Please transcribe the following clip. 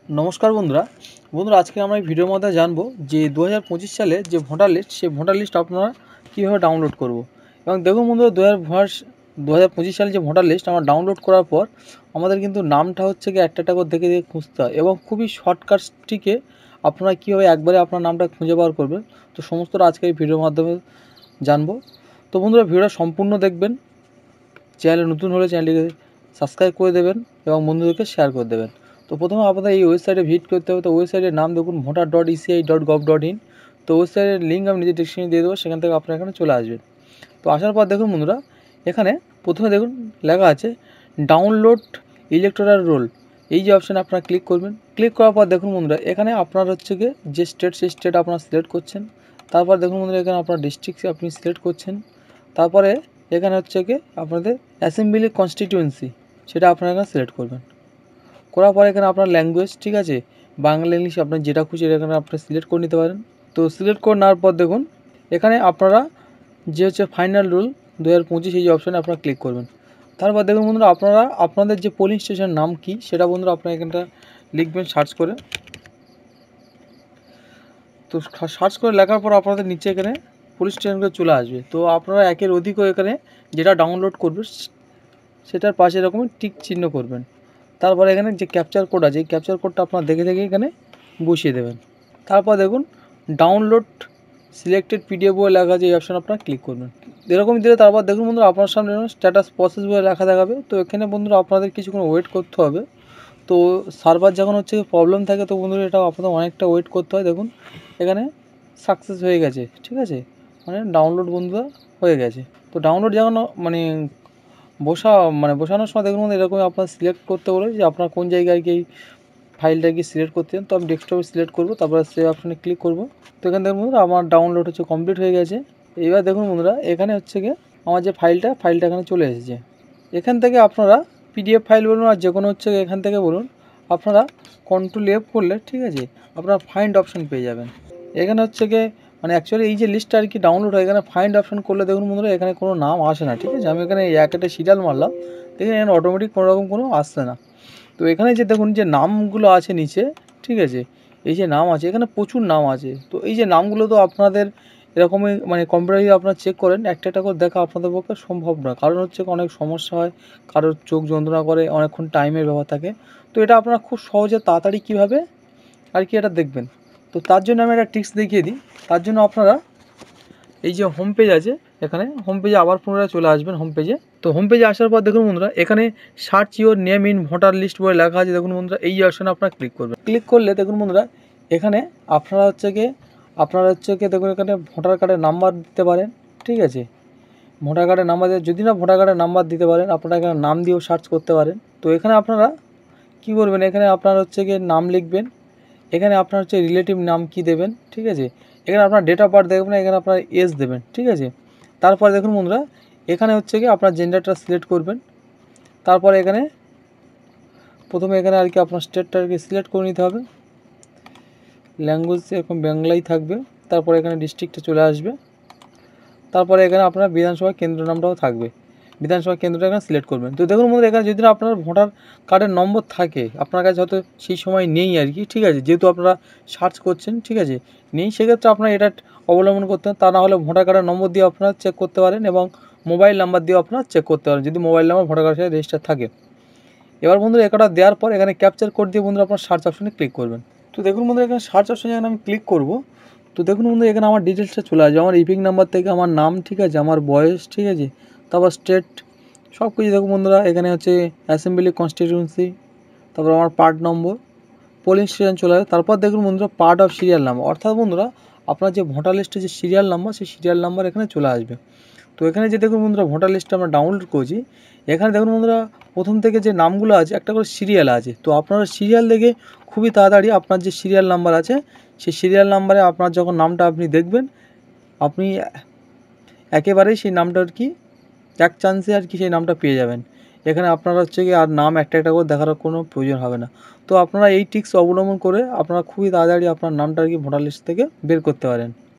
নমস্কার বন্ধুরা। আজকে আমরা এই ভিডিওর মধ্যে জানবো যে 2025 সালে যে ভোটার লিস্ট, সেই ভোটার লিস্ট আপনারা কীভাবে ডাউনলোড করব। এবং দেখুন বন্ধুরা, 2025 সালে যে ভোটার লিস্ট আমরা ডাউনলোড করার পর আমাদের কিন্তু নামটা হচ্ছে কি একটা করে দেখে দেখে খুঁজতে হয়, এবং খুবই শর্টকাটটিকে আপনারা কীভাবে একবারে আপনার নামটা খুঁজে বার করবেন, তো সমস্তটা আজকে এই ভিডিওর মাধ্যমে জানবো। তো বন্ধুরা, ভিডিওটা সম্পূর্ণ দেখবেন। চ্যানেলে নতুন হলে চ্যানেলটিকে সাবস্ক্রাইব করে দেবেন এবং বন্ধুদেরকে শেয়ার করে দেবেন। তো প্রথমে আপনাদের এই ওয়েবসাইটে ভিজিট করতে হবে। তো ওয়েবসাইটের নাম দেখুন voter.eci.gov.in। তো ওয়েবসাইটের লিঙ্ক আমি নিজে ডিসক্রিপশনে দিয়ে দেবো, সেখান থেকে আপনারা এখানে চলে আসবেন। তো আসার পর দেখুন বন্ধুরা, এখানে প্রথমে দেখুন লেখা আছে ডাউনলোড ইলেকটোরাল রোল। এই যে অপশানে আপনারা ক্লিক করবেন। ক্লিক করার পর দেখুন বন্ধুরা, এখানে আপনার হচ্ছে গিয়ে যে স্টেট, সেই স্টেট আপনারা সিলেক্ট করছেন। তারপর দেখুন বন্ধুরা, এখানে আপনার ডিস্ট্রিক্ট আপনি সিলেক্ট করছেন। তারপরে এখানে হচ্ছে কি আপনাদের অ্যাসেম্বলি কনস্টিটিউয়েন্সি, সেটা আপনারা এখানে সিলেক্ট করবেন। করার পরে এখানে আপনার ল্যাঙ্গুয়েজ, ঠিক আছে, বাংলা ইংলিশ আপনার যেটা খুশি এখানে আপনারা সিলেক্ট করে নিতে পারেন। তো সিলেক্ট করে নেওয়ার পর দেখুন এখানে আপনারা যে হচ্ছে ফাইনাল রুল 2025, এই যে অপশানে আপনারা ক্লিক করবেন। তারপর দেখুন বন্ধুরা, আপনারা আপনাদের যে পোলিং স্টেশনের নাম কি সেটা বন্ধুরা আপনারা এখানটা লিখবেন সার্চ করে। তো সার্চ করে লেখার পর আপনাদের নিচে এখানে পুলিশ স্টেশনগুলো চলে আসবে। তো আপনারা একের অধিকও এখানে যেটা ডাউনলোড করবে সেটার পাশে এরকম টিক চিহ্ন করবেন। তারপরে এখানে যে ক্যাপচার কোড আছে, এই ক্যাপচার কোডটা আপনারা দেখে দেখে এখানে বসিয়ে দেবেন। তারপর দেখুন ডাউনলোড সিলেক্টেড পিডিএফ বলে লেখা আছে, এই অপশানে আপনারা ক্লিক করবেন। এরকম দিলে তারপর দেখুন বন্ধুরা, আপনার সামনে স্ট্যাটাস প্রসেস বলে লেখা দেখাবে। তো এখানে বন্ধুরা আপনাদের কিছুক্ষণ ওয়েট করতে হবে। তো সার্ভার যখন হচ্ছে প্রবলেম থাকে, তো বন্ধুরা এটা আপনাদের অনেকটা ওয়েট করতে হয়। দেখুন এখানে সাকসেস হয়ে গেছে, ঠিক আছে, মানে ডাউনলোড বন্ধুরা হয়ে গেছে। তো ডাউনলোড যখন বসানোর সময় দেখুন এরকম আপনার সিলেক্ট করতে বলে যে আপনার কোন জায়গায় কি ফাইলটা কি সিলেক্ট করতে চান। তো আমি ডেস্কটপে সিলেক্ট করবো, তারপরে সেভ অপশানে ক্লিক করব। তো এখানে দেখুন বন্ধুরা আমার ডাউনলোড হচ্ছে কমপ্লিট হয়ে গেছে। এবার দেখুন বন্ধুরা, এখানে হচ্ছে গিয়ে আমার যে ফাইলটা এখানে চলে এসেছে। এখান থেকে আপনারা পিডিএফ ফাইল বলুন আর যে কোনো হচ্ছে এখান থেকে বলুন, আপনারা কন্ট্রোল F করলে, ঠিক আছে, আপনারা ফাইন্ড অপশান পেয়ে যাবেন। এখানে হচ্ছে গিয়ে মানে অ্যাকচুয়ালি এই যে লিস্টটা আর কি ডাউনলোড হয়, এখানে ফাইন্ড অপশান করলে দেখুন বন্ধুরা এখানে কোনো নাম আসে না, ঠিক আছে। আমি এখানে একটা সিরিয়াল মারলাম, দেখুন এখানে অটোমেটিক কোনো রকম কোনো আসছে না। তো এখানে যে দেখুন যে নামগুলো আছে নিচে, ঠিক আছে, এই যে নাম আছে এখানে প্রচুর নাম আছে। তো এই যে নামগুলো তো আপনাদের এরকমই মানে কম্পিউটারে আপনারা চেক করেন, একটা একটা করে দেখা আপনাদের পক্ষে সম্ভব না, কারণ হচ্ছে অনেক সমস্যা হয়, কারোর চোখ যন্ত্রণা করে, অনেকক্ষণ টাইমের ব্যাপার থাকে। তো এটা আপনারা খুব সহজে তাড়াতাড়ি কীভাবে আর কি এটা দেখবেন, তো তার জন্য আমি একটা টিপস দেখিয়ে দিই। তার জন্য আপনারা এই যে হোম পেজ আছে, এখানে হোম পেজে আবার পুনরায় চলে আসবেন হোম পেজে। তো হোম পেজে আসার পর দেখুন বন্ধুরা, এখানে search your name in voter list বলে লেখা আছে। দেখুন বন্ধুরা, এই অপশানে আপনারা ক্লিক করবেন। ক্লিক করলে দেখুন বন্ধুরা, এখানে আপনারা হচ্ছে গিয়ে দেখুন এখানে ভোটার কার্ডের নাম্বার দিতে পারেন, ঠিক আছে। ভোটার কার্ডের নাম্বার যদি না ভোটার কার্ডের নাম্বার দিতে পারেন, আপনারা এখানে নাম দিয়েও সার্চ করতে পারেন। তো এখানে আপনারা কী করবেন, এখানে আপনার হচ্ছে গিয়ে নাম লিখবেন। এখানে আপনার হচ্ছে রিলেটিভ নাম কি দেবেন, ঠিক আছে। এখানে আপনার ডেট অফ বার্থ দেবেন, এখানে আপনার এজ দেবেন, ঠিক আছে। তারপর দেখুন বন্ধুরা, এখানে হচ্ছে কি আপনার জেন্ডারটা সিলেক্ট করবেন। তারপরে এখানে প্রথমে এখানে আর কি আপনার স্টেটটা আর কি সিলেক্ট করে নিতে হবে। ল্যাঙ্গুয়েজ এরকম বাংলাই থাকবে। তারপরে এখানে ডিস্ট্রিক্টে চলে আসবে। তারপরে এখানে আপনার বিধানসভা কেন্দ্র নামটাও থাকবে, বিধানসভা কেন্দ্রটা এখানে সিলেক্ট করবেন। তো দেখুন বন্ধুরা, এখানে যদি আপনার ভোটার কার্ডের নম্বর থাকে, আপনার কাছে হয়তো সেই সময় নেই আর কি, ঠিক আছে, যেহেতু আপনারা সার্চ করছেন, ঠিক আছে, নেই, সেক্ষেত্রে আপনারা এটা অবলম্বন করতে পারেন। তা না হলে ভোটার কার্ডের নম্বর দিয়ে আপনারা চেক করতে পারেন, এবং মোবাইল নাম্বার দিয়েও আপনারা চেক করতে পারেন, যদি মোবাইল নাম্বার ভোটার কার্ডের সাথে রেজিস্টার থাকে। এবার বন্ধুরা এটা দেওয়ার পর এখানে ক্যাপচার কোড দিয়ে বন্ধুরা আপনার সার্চ অপশানে ক্লিক করবেন। তো দেখুন বন্ধুরা, এখানে সার্চ অপশানে যখন আমি ক্লিক করব, তো দেখুন বন্ধুরা এখানে আমার ডিটেলসটা চলে আসবে। আমার ইপিক নাম্বার থেকে আমার নাম, ঠিক আছে, আমার বয়স, ঠিক আছে, তারপর স্টেট, সব কিছু দেখুন বন্ধুরা। এখানে হচ্ছে অ্যাসেম্বলি কনস্টিটিউয়েন্সি, তারপর আমার পার্ট নম্বর, পোলিং স্টেশন চলে আসবে। তারপর দেখুন বন্ধুরা পার্ট অফ সিরিয়াল নাম্বার, অর্থাৎ বন্ধুরা আপনার যে ভোটার লিস্টে যে সিরিয়াল নাম্বার, সেই সিরিয়াল নাম্বার এখানে চলে আসবে। তো এখানে যে দেখুন বন্ধুরা ভোটার লিস্টটা আমরা ডাউনলোড করেছি, এখানে দেখুন বন্ধুরা প্রথম থেকে যে নামগুলো আছে একটা করে সিরিয়াল আছে। তো আপনারা সিরিয়াল দেখে খুবই তাড়াতাড়ি আপনার যে সিরিয়াল নাম্বার আছে, সেই সিরিয়াল নাম্বারে আপনার যখন নামটা আপনি দেখবেন, আপনি একেবারেই সেই নামটা আর কি এক চান্সে আর কি সেই নামটা পেয়ে যাবেন। এখানে আপনারা হচ্ছে কি আর নাম একটা একটা করে দেখার কোনো প্রয়োজন হবে না। তো আপনারা এই ট্রিক্স অবলম্বন করে আপনারা খুবই তাড়াতাড়ি আপনার নামটা আর কি ভোটার লিস্ট থেকে বের করতে পারেন।